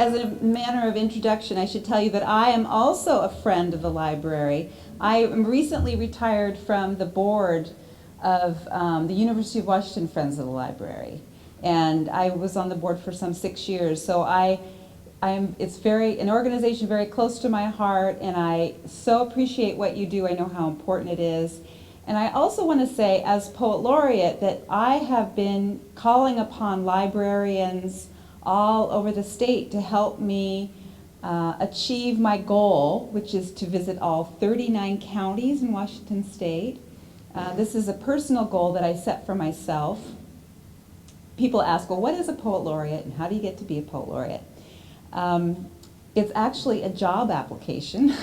as a manner of introduction, I should tell you that I am also a friend of the library. I am recently retired from the board of the University of Washington Friends of the Library, and I was on the board for some 6 years. So it's an organization very close to my heart, and I so appreciate what you do. I know how important it is. And I also want to say, as Poet Laureate, that I have been calling upon librarians all over the state to help me achieve my goal, which is to visit all 39 counties in Washington state. This is a personal goal that I set for myself. People ask, well, what is a Poet Laureate and how do you get to be a Poet Laureate? It's actually a job application.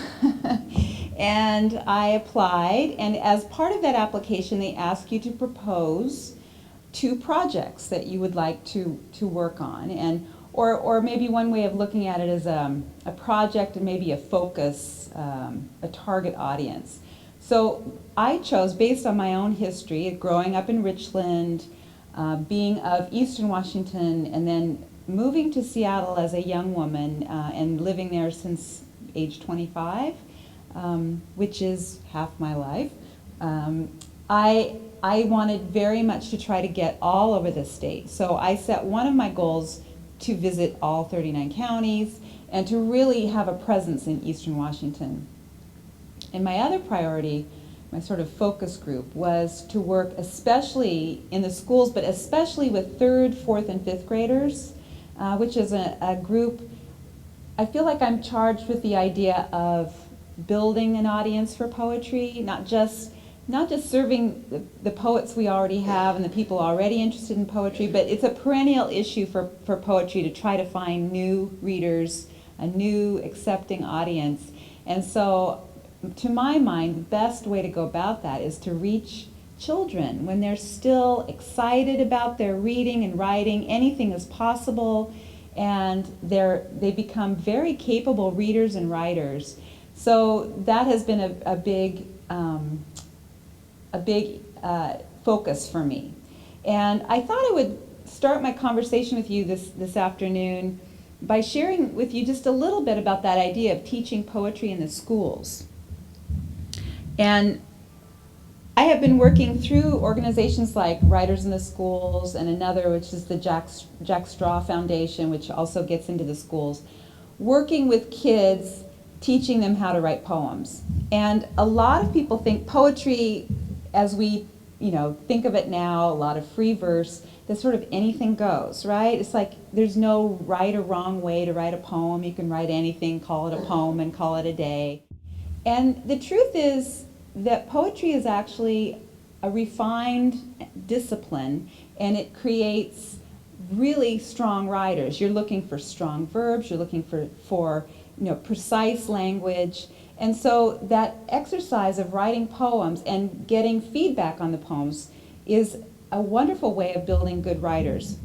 And I applied, and as part of that application, they ask you to propose 2 projects that you would like to work on, and or maybe one way of looking at it is a project and maybe a focus, a target audience. So I chose, based on my own history, growing up in Richland, being of Eastern Washington, and then moving to Seattle as a young woman and living there since age 25. Which is half my life. I wanted very much to try to get all over the state. So I set one of my goals to visit all 39 counties and to really have a presence in Eastern Washington. And my other priority, my sort of focus group, was to work especially in the schools, but especially with 3rd, 4th, and 5th graders, which is a group. I feel like I'm charged with the idea of building an audience for poetry, not just serving the poets we already have and the people already interested in poetry, but it's a perennial issue for poetry to try to find new readers, a new accepting audience. And so, to my mind, the best way to go about that is to reach children when they're still excited about their reading and writing. Anything is possible, and they become very capable readers and writers. So that has been a big focus for me. And I thought I would start my conversation with you this afternoon by sharing with you just a little bit about that idea of teaching poetry in the schools. And I have been working through organizations like Writers in the Schools and another, which is the Jack Straw Foundation, which also gets into the schools, working with kids, teaching them how to write poems. And a lot of people think poetry, as we think of it now, a lot of free verse, that sort of anything goes, right? It's like there's no right or wrong way to write a poem. You can write anything, call it a poem, and call it a day. And the truth is that poetry is actually a refined discipline, and it creates really strong writers. You're looking for strong verbs, you're looking for precise language. And so that exercise of writing poems and getting feedback on the poems is a wonderful way of building good writers.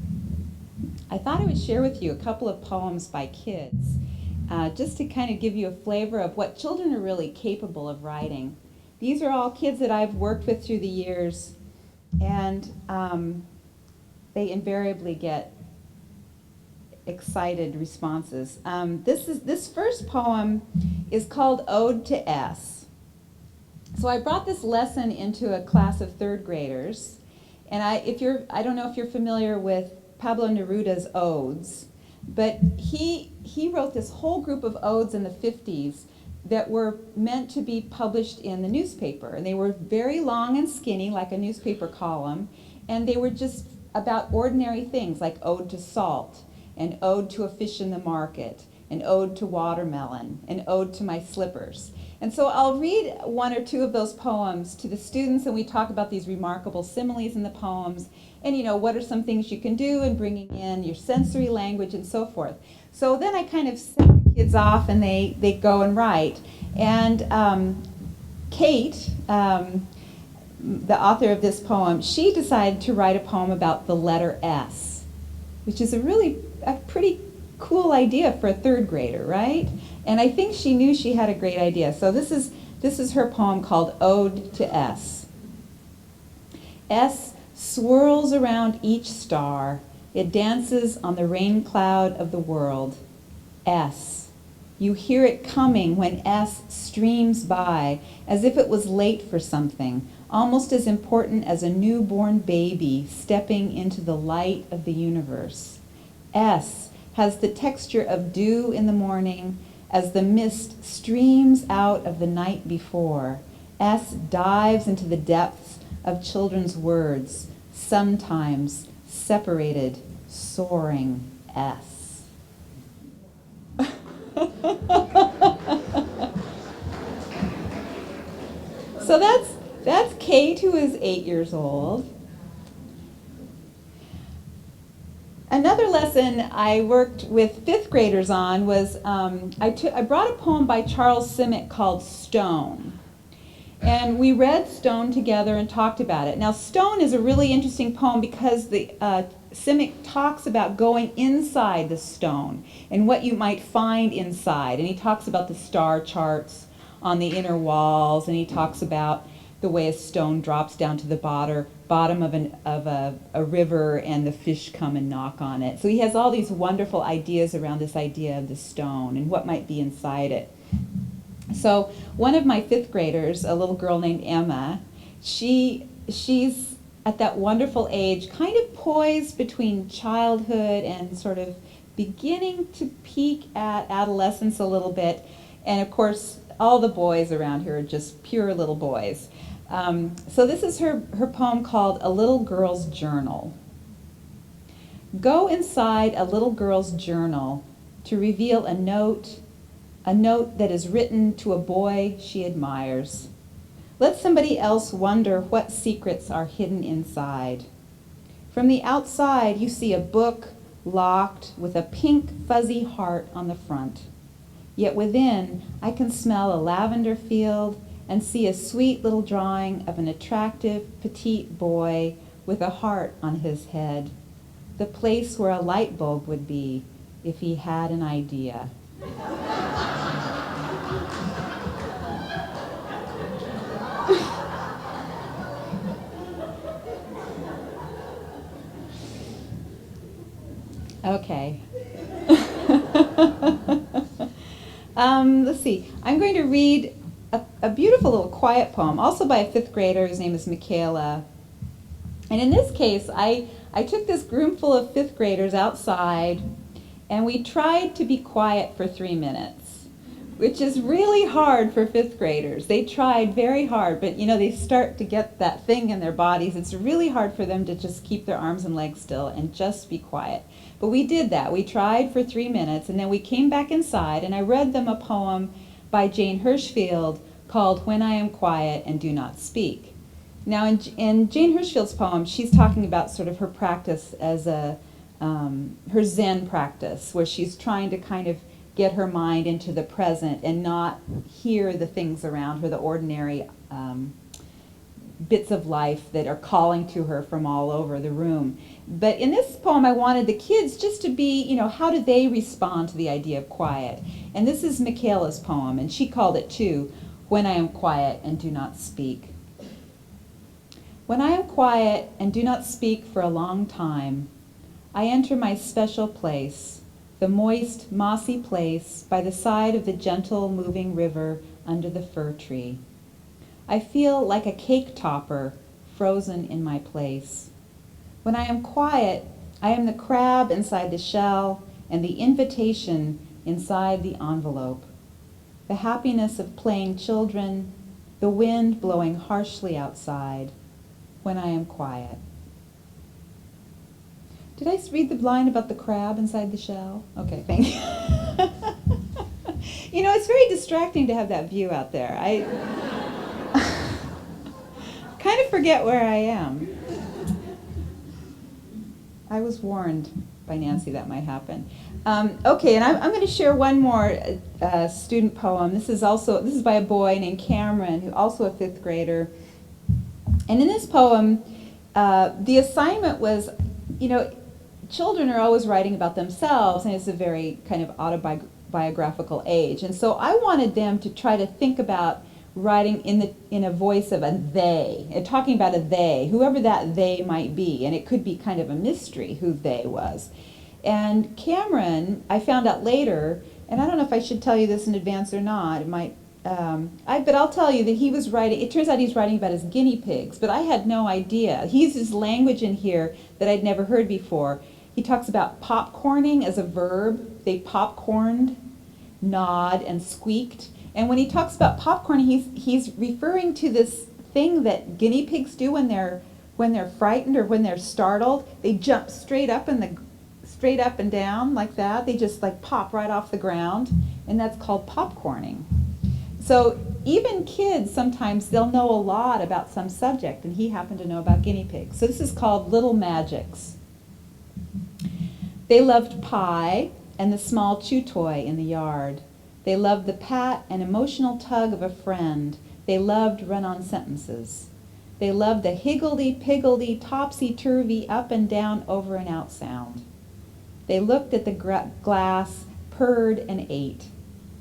I thought I would share with you a couple of poems by kids, just to kind of give you a flavor of what children are really capable of writing. These are all kids that I've worked with through the years, and they invariably get excited responses. This first poem is called Ode to S. So I brought this lesson into a class of 3rd graders, and I don't know if you're familiar with Pablo Neruda's odes, but he wrote this whole group of odes in the 50s that were meant to be published in the newspaper, and they were very long and skinny, like a newspaper column, and they were just about ordinary things like Ode to Salt, an ode to a fish in the market, an ode to watermelon, an ode to my slippers. And so I'll read 1 or 2 of those poems to the students, and we talk about these remarkable similes in the poems, and what are some things you can do in bringing in your sensory language and so forth. So then I kind of send the kids off, and they go and write. And Kate, the author of this poem, she decided to write a poem about the letter S, which is a pretty cool idea for a 3rd grader, right? And I think she knew she had a great idea. So this is her poem called Ode to S. S swirls around each star. It dances on the rain cloud of the world. S. You hear it coming when S streams by, as if it was late for something, almost as important as a newborn baby stepping into the light of the universe. S has the texture of dew in the morning as the mist streams out of the night before. S dives into the depths of children's words, sometimes separated, soaring S. So that's Kate, who is 8 years old. Another lesson I worked with fifth graders on was I brought a poem by Charles Simic called Stone. And we read Stone together and talked about it. Now, Stone is a really interesting poem because the Simic talks about going inside the stone and what you might find inside. And he talks about the star charts on the inner walls, and he talks about the way a stone drops down to the bottom of a river and the fish come and knock on it. So he has all these wonderful ideas around this idea of the stone and what might be inside it. So one of my fifth graders, a little girl named Emma, she's at that wonderful age, kind of poised between childhood and sort of beginning to peak at adolescence a little bit. And of course, all the boys around here are just pure little boys. So this is her poem called A Little Girl's Journal. Go inside a little girl's journal to reveal a note that is written to a boy she admires. Let somebody else wonder what secrets are hidden inside. From the outside, you see a book locked with a pink fuzzy heart on the front. Yet within, I can smell a lavender field and see a sweet little drawing of an attractive petite boy with a heart on his head, the place where a light bulb would be if he had an idea. Okay. Let's see. I'm going to read a beautiful little quiet poem, also by a fifth grader. His name is Michaela. And in this case, I took this room full of fifth graders outside, and we tried to be quiet for 3 minutes, which is really hard for fifth graders. They tried very hard, but you know, they start to get that thing in their bodies. It's really hard for them to just keep their arms and legs still and just be quiet. But we did that. We tried for 3 minutes, and then we came back inside, and I read them a poem by Jane Hirshfield called When I Am Quiet and Do Not Speak. Now, in Jane Hirshfield's poem, she's talking about sort of her practice as her Zen practice, where she's trying to kind of get her mind into the present and not hear the things around her, the ordinary bits of life that are calling to her from all over the room. But in this poem, I wanted the kids just to be, you know, how do they respond to the idea of quiet? And this is Michaela's poem, and she called it too, When I Am Quiet and Do Not Speak. When I am quiet and do not speak for a long time, I enter my special place, the moist, mossy place by the side of the gentle, moving river under the fir tree. I feel like a cake topper frozen in my place. When I am quiet, I am the crab inside the shell and the invitation inside the envelope. The happiness of playing children, the wind blowing harshly outside. When I am quiet. Did I read the line about the crab inside the shell? Okay, thank you. You know, it's very distracting to have that view out there. I kind of forget where I am. I was warned by Nancy that might happen. Okay, and I'm going to share one more student poem. This is by a boy named Cameron, who's also a fifth grader. And in this poem, the assignment was, you know, children are always writing about themselves, and it's a very kind of autobiographical age. And so I wanted them to try to think about writing in a voice of a they, and talking about a they, whoever that they might be. And it could be kind of a mystery who they was. And Cameron, I found out later, and I don't know if I should tell you this in advance or not. It might, but I'll tell you that he was writing, it turns out he's writing about his guinea pigs, but I had no idea. He uses language in here that I'd never heard before. He talks about popcorning as a verb. They popcorned, gnawed, and squeaked. And when he talks about popcorning, he's referring to this thing that guinea pigs do when they're frightened or when they're startled. They jump straight up and down like that. They just like pop right off the ground, and that's called popcorning. So even kids, sometimes they'll know a lot about some subject, and he happened to know about guinea pigs. So this is called Little Magics. They loved pie and the small chew toy in the yard. They loved the pat and emotional tug of a friend. They loved run-on sentences. They loved the higgledy-piggledy, topsy-turvy, up and down, over and out sound. They looked at the glass, purred, and ate.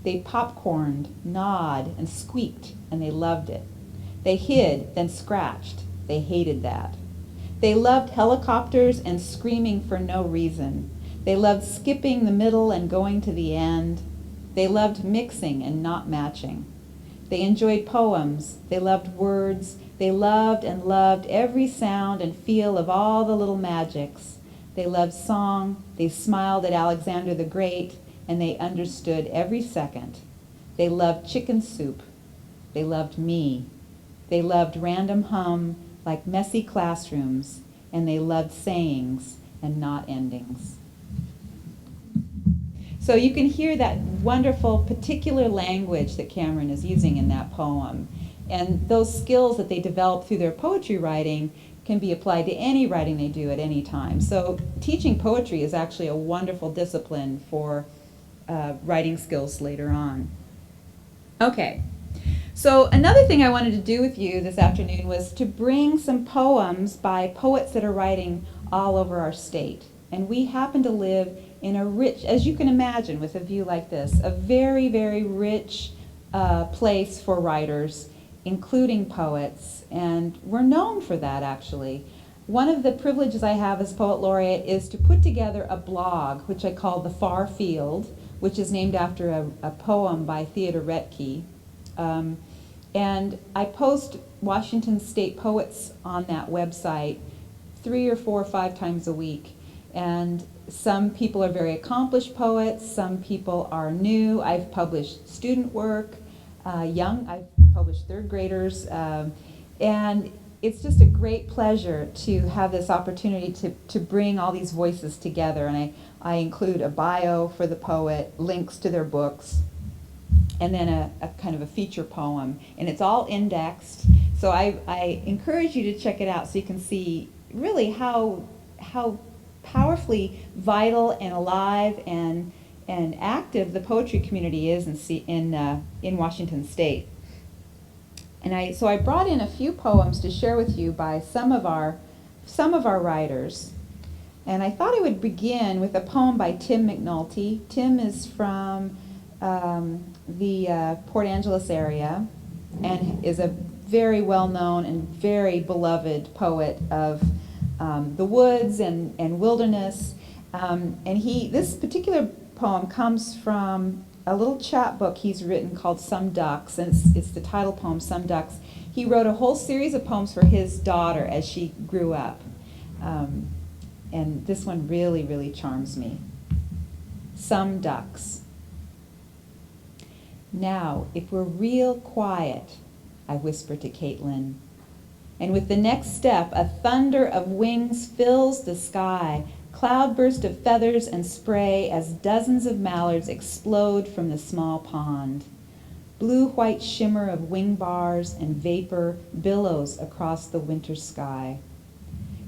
They popcorned, gnawed, and squeaked, and they loved it. They hid, then scratched. They hated that. They loved helicopters and screaming for no reason. They loved skipping the middle and going to the end. They loved mixing and not matching. They enjoyed poems. They loved words. They loved and loved every sound and feel of all the little magics. They loved song. They smiled at Alexander the Great, and they understood every second. They loved chicken soup. They loved me. They loved random hum like messy classrooms, and they loved sayings and not endings. So you can hear that wonderful particular language that Cameron is using in that poem. And those skills that they develop through their poetry writing can be applied to any writing they do at any time. So teaching poetry is actually a wonderful discipline for writing skills later on. Okay, so another thing I wanted to do with you this afternoon was to bring some poems by poets that are writing all over our state. And we happen to live in a rich, as you can imagine with a view like this, a very, very rich place for writers, including poets, and we're known for that actually. One of the privileges I have as poet laureate is to put together a blog, which I call The Far Field, which is named after a poem by Theodore Retke. And I post Washington State poets on that website 3 or 4 or 5 times a week. And some people are very accomplished poets, some people are new. I've published student work, I've published third graders, and it's just a great pleasure to have this opportunity to bring all these voices together. And I include a bio for the poet, links to their books, and then a kind of a feature poem. And it's all indexed, so I encourage you to check it out so you can see really how powerfully vital and alive and active the poetry community is in Washington State. And so I brought in a few poems to share with you by some of our writers. And I thought I would begin with a poem by Tim McNulty. Tim is from the Port Angeles area and is a very well-known and very beloved poet of the woods and wilderness. And this particular poem comes from a little chapbook he's written called Some Ducks, and it's the title poem, Some Ducks. He wrote a whole series of poems for his daughter as she grew up. And this one really, really charms me. Some Ducks. Now, if we're real quiet, I whisper to Caitlin. And with the next step, a thunder of wings fills the sky, cloudburst of feathers and spray as dozens of mallards explode from the small pond. Blue-white shimmer of wing bars and vapor billows across the winter sky.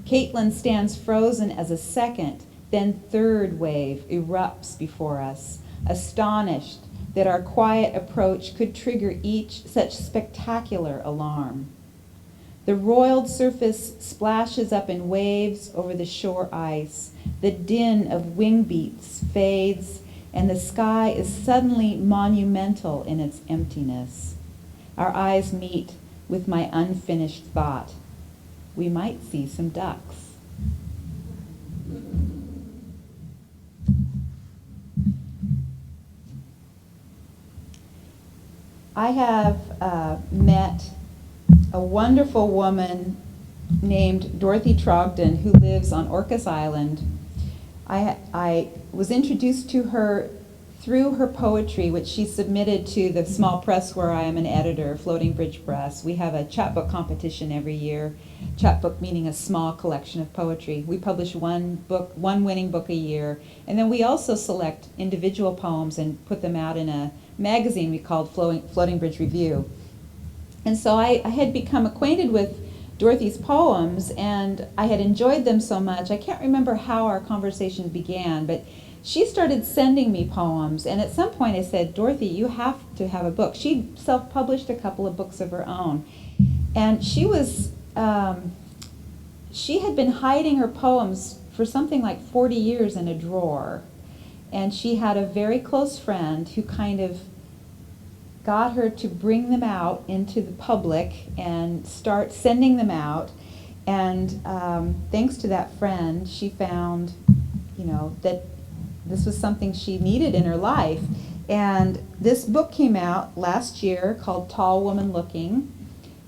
Caitlin stands frozen as a second, then third wave erupts before us, astonished that our quiet approach could trigger each such spectacular alarm. The roiled surface splashes up in waves over the shore ice. The din of wing beats fades, and the sky is suddenly monumental in its emptiness. Our eyes meet with my unfinished thought. We might see some ducks. I have met a wonderful woman named Dorothy Trogdon who lives on Orcas Island. I was introduced to her through her poetry, which she submitted to the small press where I am an editor, Floating Bridge Press. We have a chapbook competition every year. Chapbook meaning a small collection of poetry. We publish one winning book a year, and then we also select individual poems and put them out in a magazine we called Floating Bridge Review. And so I had become acquainted with Dorothy's poems, and I had enjoyed them so much. I can't remember how our conversation began, but she started sending me poems, and at some point I said, Dorothy, you have to have a book. She self-published a couple of books of her own, and she had been hiding her poems for something like 40 years in a drawer, and she had a very close friend who kind of got her to bring them out into the public and start sending them out. And thanks to that friend, she found, that this was something she needed in her life. And this book came out last year called Tall Woman Looking,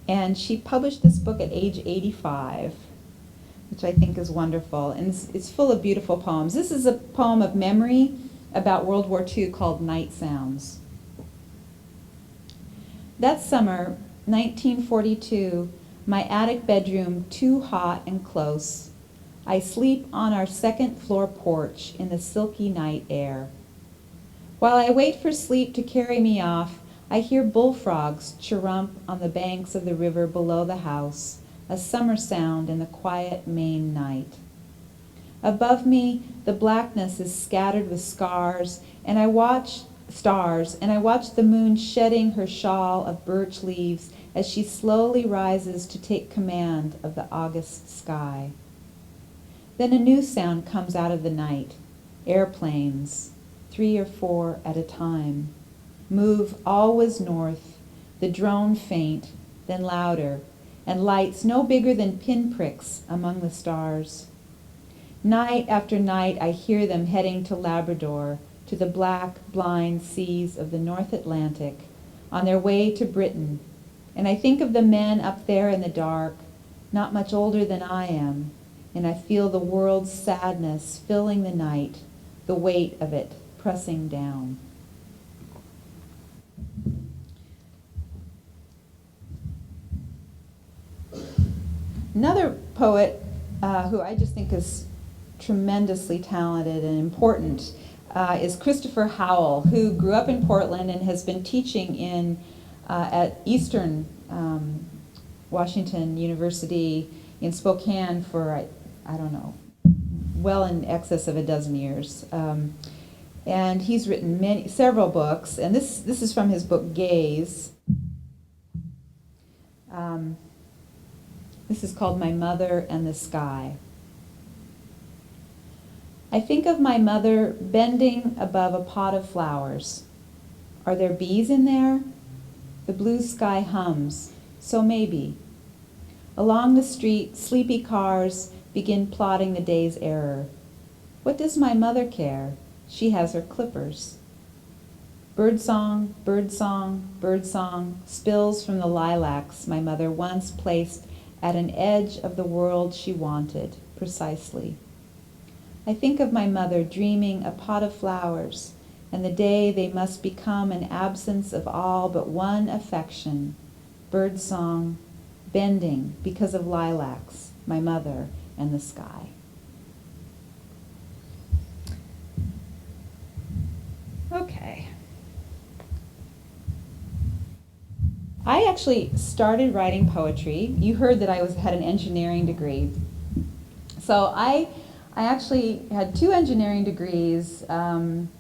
and she published this book at age 85, which I think is wonderful. And it's full of beautiful poems. This is a poem of memory about World War II called Night Sounds. That summer, 1942, my attic bedroom too hot and close. I sleep on our second floor porch in the silky night air. While I wait for sleep to carry me off, I hear bullfrogs chirrup on the banks of the river below the house, a summer sound in the quiet Maine night. Above me, the blackness is scattered with stars, and I watch the moon shedding her shawl of birch leaves as she slowly rises to take command of the August sky. Then a new sound comes out of the night. Airplanes, 3 or 4 at a time, move always north, the drone faint, then louder, and lights no bigger than pinpricks among the stars. Night after night I hear them heading to Labrador, to the black, blind seas of the North Atlantic, on their way to Britain, and I think of the men up there in the dark, not much older than I am, and I feel the world's sadness filling the night, the weight of it pressing down. Another poet who I just think is tremendously talented and important is Christopher Howell, who grew up in Portland and has been teaching at Eastern Washington University in Spokane for, I don't know, well in excess of a dozen years. And he's written several books, and this is from his book Gaze. This is called My Mother and the Sky. I think of my mother bending above a pot of flowers. Are there bees in there? The blue sky hums, so maybe. Along the street, sleepy cars begin plotting the day's error. What does my mother care? She has her clippers. Birdsong, birdsong, birdsong spills from the lilacs my mother once placed at an edge of the world she wanted, precisely. I think of my mother dreaming a pot of flowers, and the day they must become an absence of all but one affection, birdsong, bending because of lilacs, my mother, and the sky. Okay. I actually started writing poetry. You heard that I had an engineering degree. So I actually had 2 engineering degrees, and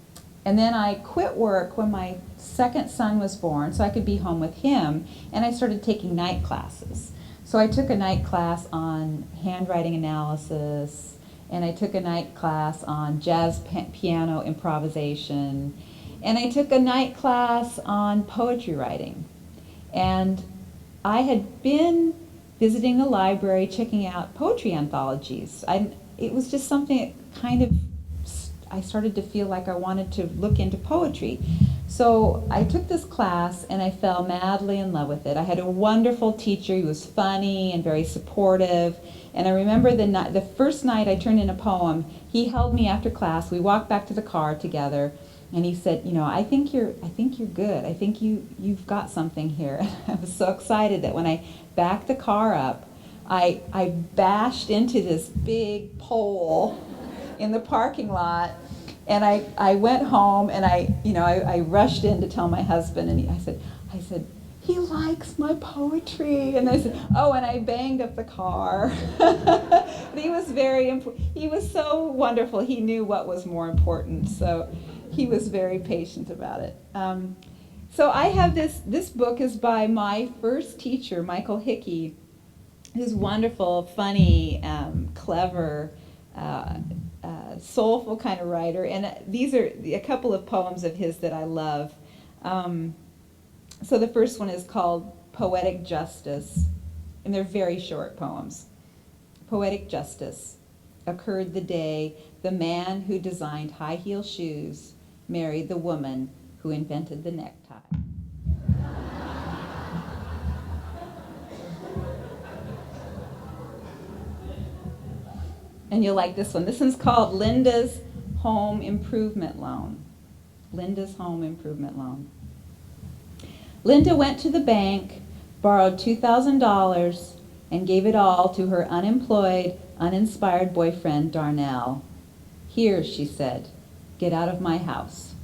then I quit work when my second son was born so I could be home with him, and I started taking night classes. So I took a night class on handwriting analysis, and I took a night class on jazz piano improvisation, and I took a night class on poetry writing. And I had been visiting the library, checking out poetry anthologies. It was just something that I started to feel like I wanted to look into poetry. So I took this class and I fell madly in love with it. I had a wonderful teacher. He was funny and very supportive. And I remember the first night I turned in a poem, he held me after class. We walked back to the car together, and he said, I think you're good. I think you've got something here. I was so excited that when I backed the car up, I bashed into this big pole in the parking lot. And I went home and I rushed in to tell my husband, and I said, he likes my poetry. And I said, oh, and I banged up the car. But he was so wonderful. He knew what was more important. So he was very patient about it. So I have this book is by my first teacher, Michael Hickey, who's wonderful, funny, clever, soulful kind of writer, and these are a couple of poems of his that I love. So the first one is called Poetic Justice, and they're very short poems. Poetic Justice. Occurred the day the man who designed high heel shoes married the woman who invented the necktie. And you'll like this one. This one's called Linda's Home Improvement Loan. Linda's Home Improvement Loan. Linda went to the bank, borrowed $2,000, and gave it all to her unemployed, uninspired boyfriend, Darnell. Here, she said, get out of my house.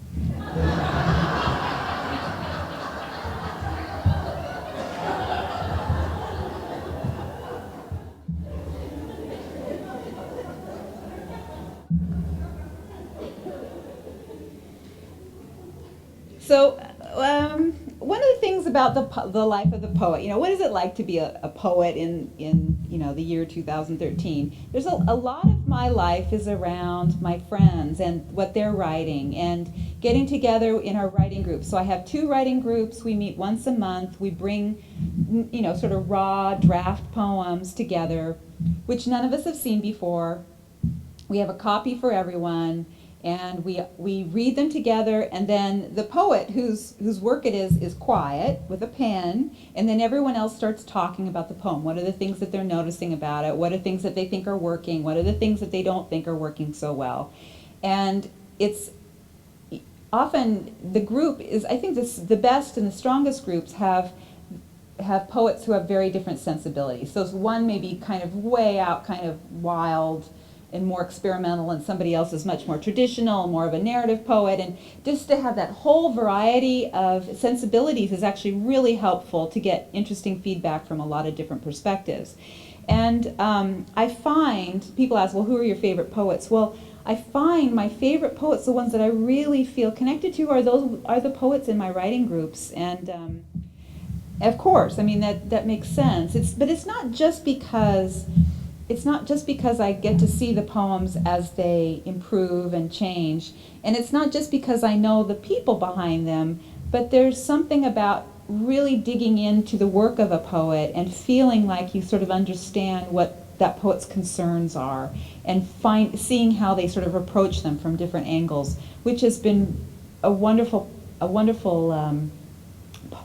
So one of the things about the life of the poet, what is it like to be a poet in the year 2013? There's a lot of my life is around my friends and what they're writing and getting together in our writing groups. So I have 2 writing groups. We meet once a month. We bring, sort of raw draft poems together, which none of us have seen before. We have a copy for everyone. And we read them together, and then the poet, whose work it is quiet with a pen, and then everyone else starts talking about the poem. What are the things that they're noticing about it? What are things that they think are working? What are the things that they don't think are working so well? And it's often the group is, I think the best and the strongest groups have poets who have very different sensibilities. So one may be kind of way out, kind of wild, and more experimental, and somebody else is much more traditional, more of a narrative poet, and just to have that whole variety of sensibilities is actually really helpful to get interesting feedback from a lot of different perspectives. And I find, people ask, well, who are your favorite poets? Well, I find my favorite poets, the ones that I really feel connected to, are the poets in my writing groups. And of course, I mean, that makes sense. But it's not just because I get to see the poems as they improve and change, and it's not just because I know the people behind them, but there's something about really digging into the work of a poet and feeling like you sort of understand what that poet's concerns are, and seeing how they sort of approach them from different angles, which has been a wonderful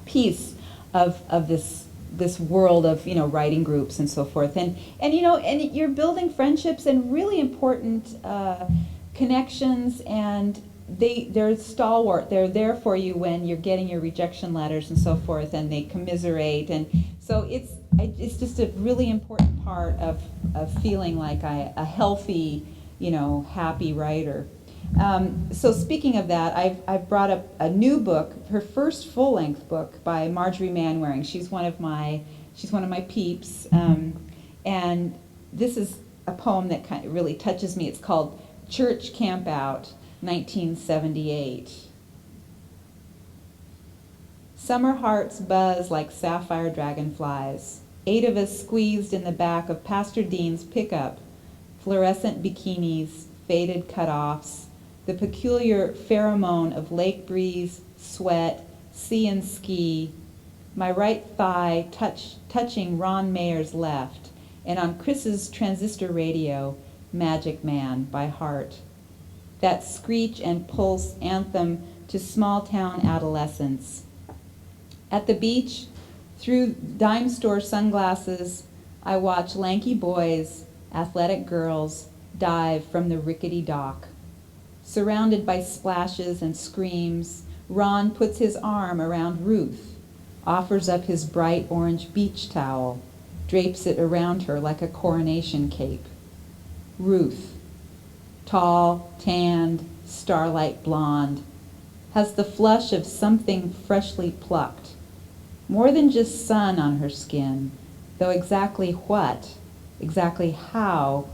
piece of this world of writing groups and so forth, and you're building friendships and really important connections, and they're stalwart. They're there for you when you're getting your rejection letters and so forth, and they commiserate, and so it's just a really important part of feeling like a healthy, happy writer. So speaking of that, I've brought up a new book, her first full-length book by Marjorie Manwaring. She's one of my peeps, and this is a poem that kind of really touches me. It's called Church Campout, 1978. Summer hearts buzz like sapphire dragonflies. 8 of us squeezed in the back of Pastor Dean's pickup, fluorescent bikinis, faded cutoffs, the peculiar pheromone of lake breeze, sweat, sea and ski, my right thigh touching Ron Mayer's left, and on Chris's transistor radio, Magic Man by heart. That screech and pulse anthem to small-town adolescence. At the beach, through dime store sunglasses, I watch lanky boys, athletic girls, dive from the rickety dock. Surrounded by splashes and screams, Ron puts his arm around Ruth, offers up his bright orange beach towel, drapes it around her like a coronation cape. Ruth, tall, tanned, starlight blonde, has the flush of something freshly plucked. More than just sun on her skin, though exactly what, exactly how,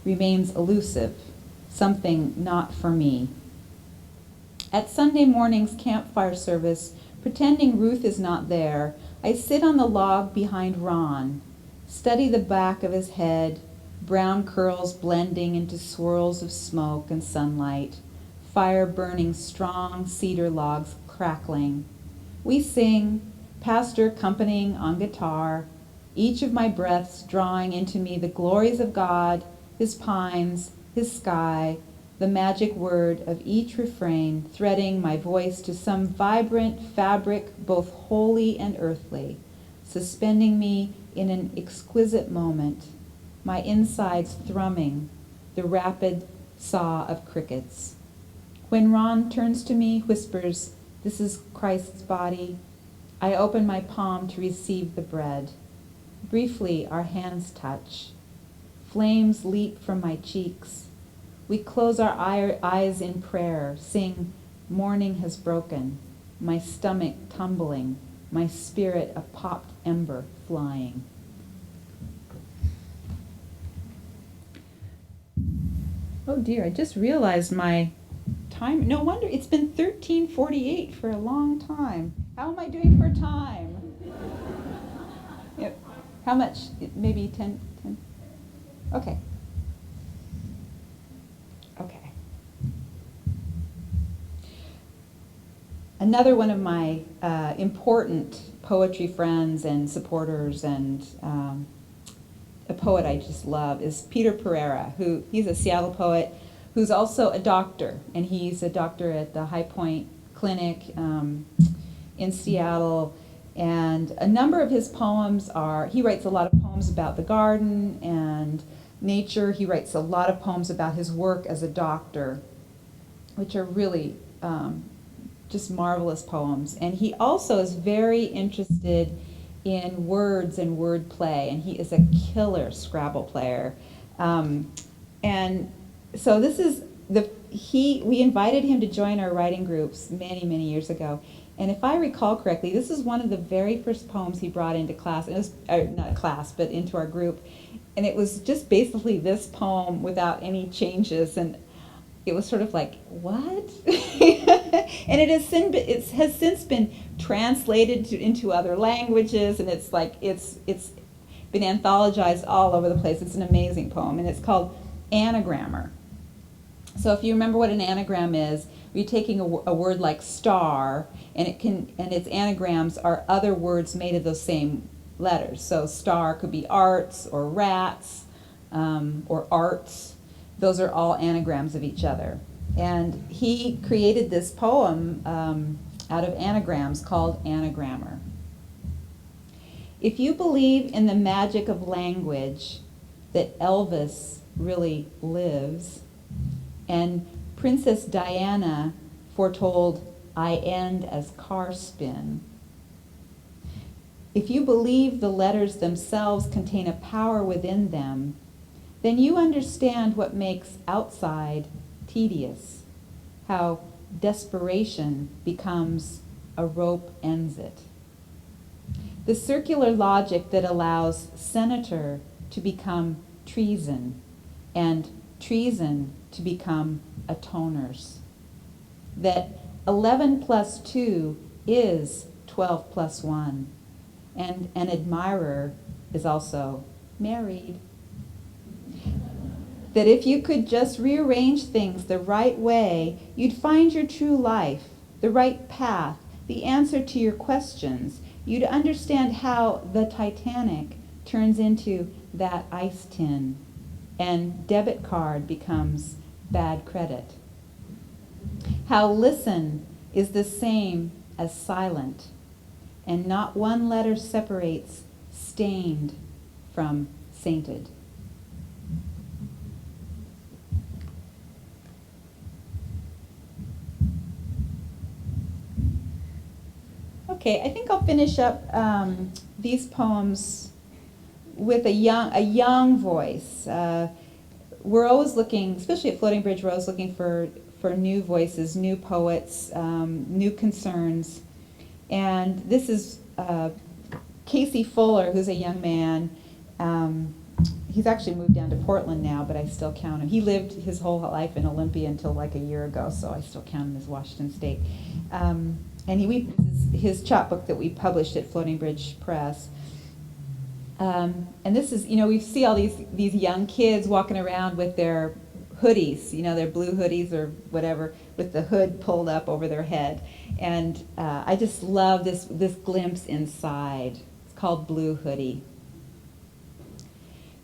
remains elusive, something not for me. At Sunday morning's campfire service, pretending Ruth is not there, I sit on the log behind Ron, study the back of his head, brown curls blending into swirls of smoke and sunlight, fire burning strong, cedar logs crackling. We sing, pastor accompanying on guitar, each of my breaths drawing into me the glories of God, his pines, his sky, the magic word of each refrain, threading my voice to some vibrant fabric both holy and earthly, suspending me in an exquisite moment, my insides thrumming, the rapid saw of crickets. When Ron turns to me, whispers, "This is Christ's body," I open my palm to receive the bread. Briefly, our hands touch. Flames leap from my cheeks. We close our eyes in prayer, sing, "Morning has broken," my stomach tumbling, my spirit a popped ember flying. Oh dear, I just realized my time. No wonder, it's been 13:48 for a long time. How am I doing for time? Yep. How much? Maybe 10? Okay. Okay. Another one of my important poetry friends and supporters and a poet I just love is Peter Pereira, he's a Seattle poet who's also a doctor, and he's a doctor at the High Point Clinic in Seattle. And a number of his poems he writes a lot of poems about the garden and nature. He writes a lot of poems about his work as a doctor, which are really just marvelous poems. And he also is very interested in words and wordplay, and he is a killer Scrabble player. And so this is we invited him to join our writing groups many, many years ago. And if I recall correctly, this is one of the very first poems he brought into class. It was not class, but into our group. And it was just basically this poem without any changes. And it was sort of like, what? And it has since been translated into other languages, and it's been anthologized all over the place. It's an amazing poem, and it's called Anagrammer. So if you remember what an anagram is, you're taking a word like star, and its anagrams are other words made of those same letters. So star could be arts or rats or arts. Those are all anagrams of each other. And he created this poem out of anagrams called Anagrammer. If you believe in the magic of language, that Elvis really lives, and Princess Diana foretold, "I end as car spin." If you believe the letters themselves contain a power within them, then you understand what makes outside tedious, how desperation becomes a rope ends it. The circular logic that allows senator to become treason, and treason to become atoners. That 11 plus 2 is 12 plus 1, and an admirer is also married. That if you could just rearrange things the right way, you'd find your true life, the right path, the answer to your questions. You'd understand how the Titanic turns into that ice tin, and debit card becomes bad credit. How listen is the same as silent, and not one letter separates stained from sainted. Okay, I think I'll finish up these poems with a young voice. We're always looking, especially at Floating Bridge, we're always looking for new voices, new poets, new concerns. And this is Casey Fuller, who's a young man. He's actually moved down to Portland now, but I still count him. He lived his whole life in Olympia until like a year ago, so I still count him as Washington State. And this is his chapbook that we published at Floating Bridge Press. And this is, we see all these young kids walking around with their hoodies, their blue hoodies or whatever, with the hood pulled up over their head. And I just love this glimpse inside. It's called Blue Hoodie.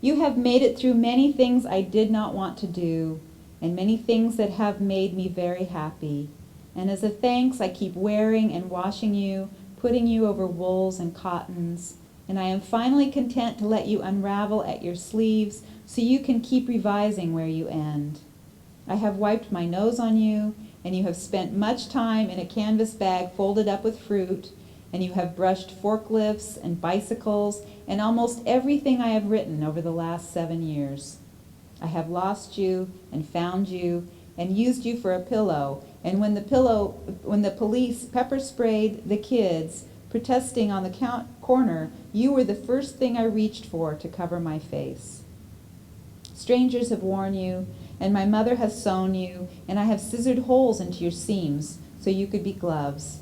You have made it through many things I did not want to do, and many things that have made me very happy. And as a thanks, I keep wearing and washing you, putting you over wools and cottons, and I am finally content to let you unravel at your sleeves so you can keep revising where you end. I have wiped my nose on you, and you have spent much time in a canvas bag folded up with fruit, and you have brushed forklifts and bicycles and almost everything I have written over the last 7 years. I have lost you and found you and used you for a pillow, and when the police pepper sprayed the kids protesting on the corner, you were the first thing I reached for to cover my face. Strangers have worn you, and my mother has sewn you, and I have scissored holes into your seams so you could be gloves.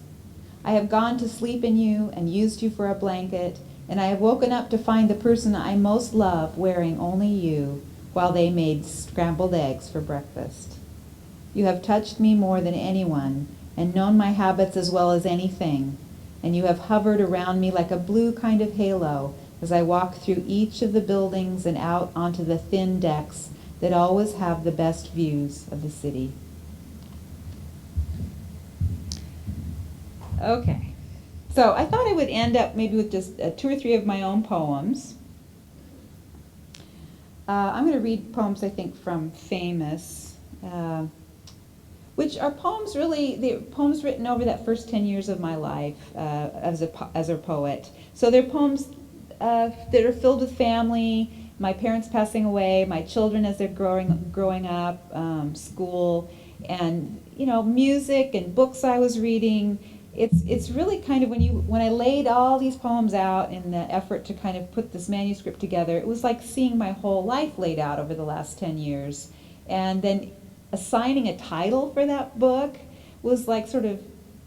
I have gone to sleep in you and used you for a blanket, and I have woken up to find the person I most love wearing only you while they made scrambled eggs for breakfast. You have touched me more than anyone and known my habits as well as anything, and you have hovered around me like a blue kind of halo as I walk through each of the buildings and out onto the thin decks that always have the best views of the city. Okay, so I thought I would end up maybe with just 2 or 3 of my own poems. I'm going to read poems, I think, from Famous, which are poems they're poems written over that first 10 years of my life as a poet. So they're poems that are filled with family, my parents passing away, my children as they're growing up, school, and music and books I was reading. It's really kind of when I laid all these poems out in the effort to kind of put this manuscript together, it was like seeing my whole life laid out over the last 10 years. And then assigning a title for that book was like sort of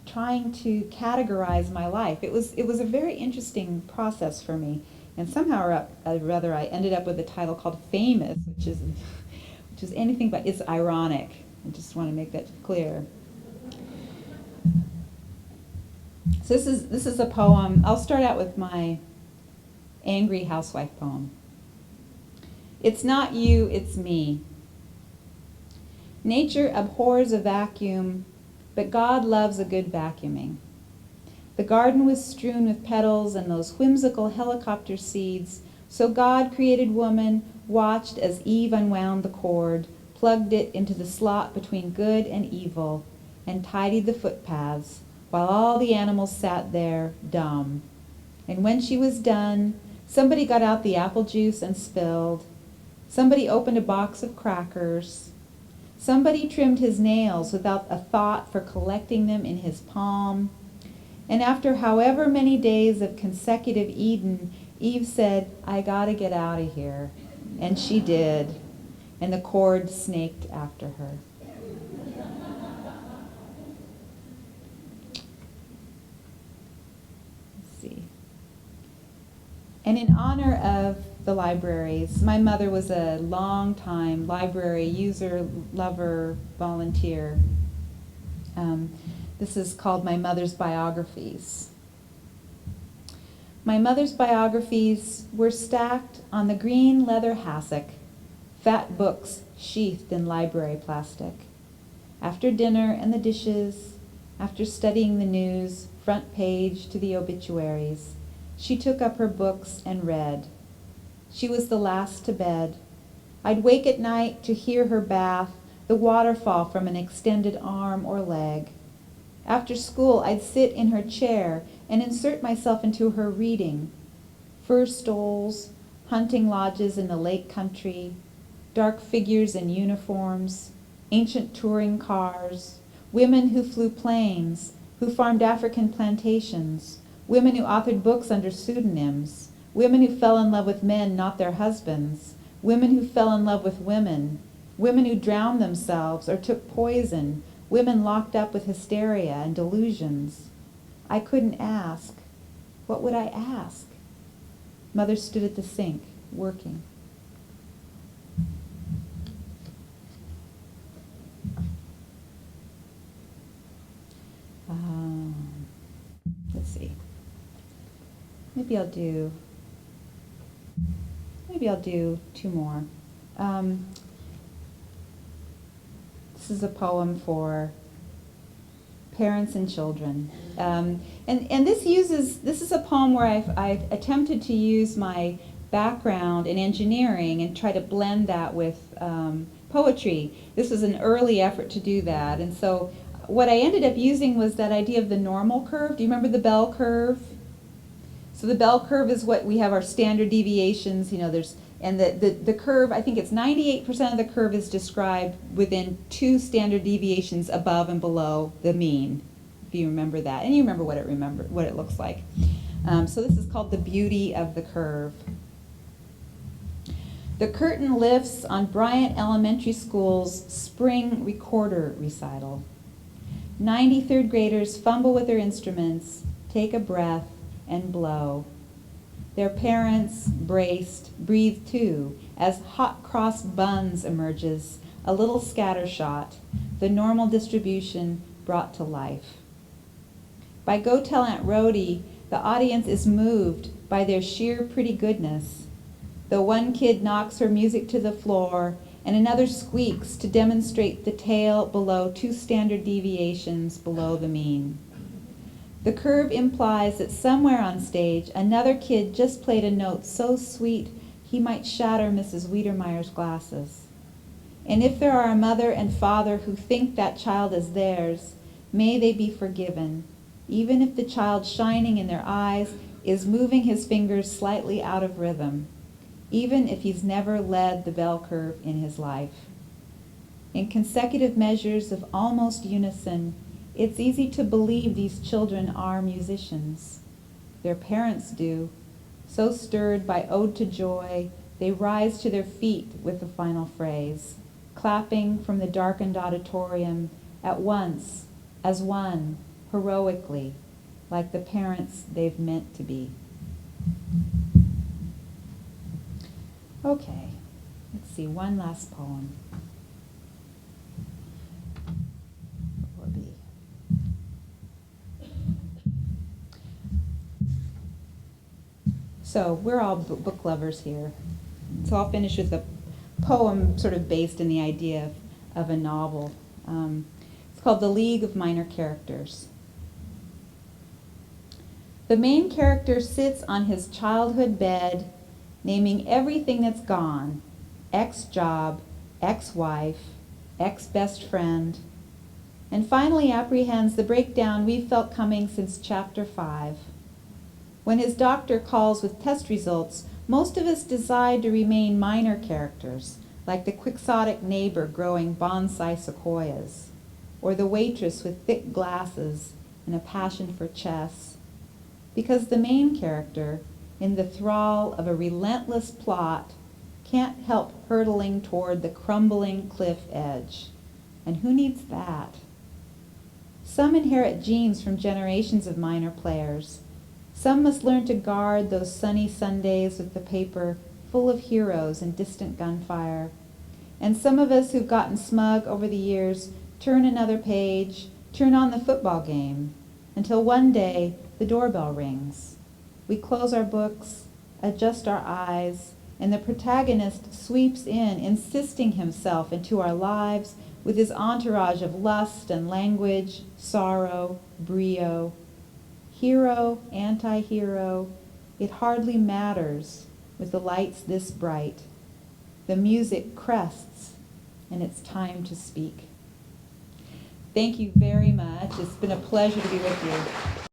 trying to categorize my life. It was a very interesting process for me. And somehow or rather I ended up with a title called Famous, which is anything but, it's ironic. I just want to make that clear. So this is a poem. I'll start out with my angry housewife poem. It's not you, it's me. Nature abhors a vacuum, but God loves a good vacuuming. The garden was strewn with petals and those whimsical helicopter seeds, so God created woman, watched as Eve unwound the cord, plugged it into the slot between good and evil, and tidied the footpaths, while all the animals sat there, dumb. And when she was done, somebody got out the apple juice and spilled. Somebody opened a box of crackers. Somebody trimmed his nails without a thought for collecting them in his palm. And after however many days of consecutive Eden, Eve said, I gotta get out of here. And she did. And the cord snaked after her. And in honor of the libraries, my mother was a long-time library user, lover, volunteer. This is called My Mother's Biographies. My mother's biographies were stacked on the green leather hassock, fat books sheathed in library plastic. After dinner and the dishes, After studying the news, front page to the obituaries, she took up her books and read. She was the last to bed. I'd wake at night to hear her bath, the waterfall from an extended arm or leg. After school, I'd sit in her chair and insert myself into her reading. Fur stoles, hunting lodges in the lake country, dark figures in uniforms, ancient touring cars, women who flew planes, who farmed African plantations, women who authored books under pseudonyms, women who fell in love with men not their husbands, women who fell in love with women, women who drowned themselves or took poison, women locked up with hysteria and delusions. I couldn't ask. What would I ask? Mother stood at the sink, working. Let's see. Maybe I'll do two more. This is a poem for parents and children. And this is a poem where I've attempted to use my background in engineering and try to blend that with poetry. This was an early effort to do that. And so what I ended up using was that idea of the normal curve. Do you remember the bell curve? So the bell curve is what we have our standard deviations, and the curve, I think it's 98% of the curve is described within 2 standard deviations above and below the mean, if you remember that. And you remember what it looks like. So this is called the beauty of the curve. The curtain lifts on Bryant Elementary School's spring recorder recital. 93rd graders fumble with their instruments, take a breath, and blow. Their parents, braced, breathe too, as hot cross buns emerges, a little scattershot, the normal distribution brought to life. By Go Tell Aunt Rhody, the audience is moved by their sheer pretty goodness. Though one kid knocks her music to the floor, and another squeaks to demonstrate the tail below 2 standard deviations below the mean. The curve implies that somewhere on stage, another kid just played a note so sweet he might shatter Mrs. Wiedermeyer's glasses. And if there are a mother and father who think that child is theirs, may they be forgiven, even if the child shining in their eyes is moving his fingers slightly out of rhythm, even if he's never led the bell curve in his life. In consecutive measures of almost unison, it's easy to believe these children are musicians. Their parents do. So stirred by Ode to Joy, they rise to their feet with the final phrase, clapping from the darkened auditorium at once, as one, heroically, like the parents they've meant to be. Okay, let's see, one last poem. What will it be? So we're all book lovers here. So I'll finish with a poem sort of based in the idea of a novel. It's called The League of Minor Characters. The main character sits on his childhood bed, naming everything that's gone: ex-job, ex-wife, ex-best friend, and finally apprehends the breakdown we've felt coming since chapter 5. When his doctor calls with test results, most of us decide to remain minor characters, like the quixotic neighbor growing bonsai sequoias, or the waitress with thick glasses and a passion for chess. Because the main character, in the thrall of a relentless plot, can't help hurtling toward the crumbling cliff edge. And who needs that? Some inherit genes from generations of minor players. Some must learn to guard those sunny Sundays with the paper full of heroes and distant gunfire. And some of us who've gotten smug over the years turn another page, turn on the football game, until one day the doorbell rings. We close our books, adjust our eyes, and the protagonist sweeps in, insisting himself into our lives with his entourage of lust and language, sorrow, brio. Hero, anti-hero, it hardly matters with the lights this bright. The music crests, and it's time to speak. Thank you very much. It's been a pleasure to be with you.